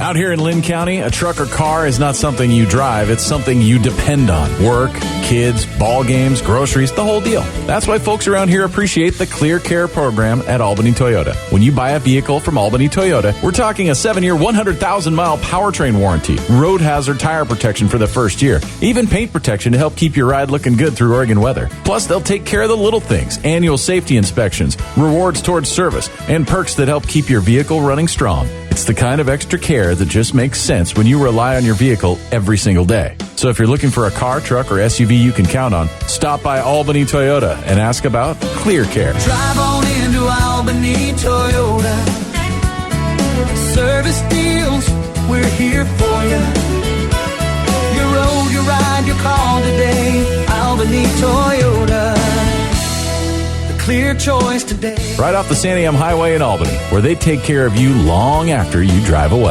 Out here in Linn County, a truck or car is not something you drive, it's something you depend on. Work, kids, ball games, groceries, the whole deal. That's why folks around here appreciate the Clear Care program at Albany Toyota. When you buy a vehicle from Albany Toyota, we're talking a 7-year, 100,000-mile powertrain warranty, road hazard tire protection for the first year, even paint protection to help keep your ride looking good through Oregon weather. Plus, they'll take care of the little things, annual safety inspections, rewards towards service, and perks that help keep your vehicle running strong. It's the kind of extra care that just makes sense when you rely on your vehicle every single day. So if you're looking for a car, truck, or SUV you can count on, stop by Albany Toyota and ask about Clear Care. Drive on into Albany Toyota. Service deals, we're here for you. Your road, your ride, your call today. Albany Toyota. Clear choice today. Right off the Santiam Highway in Albany, where they take care of you long after you drive away.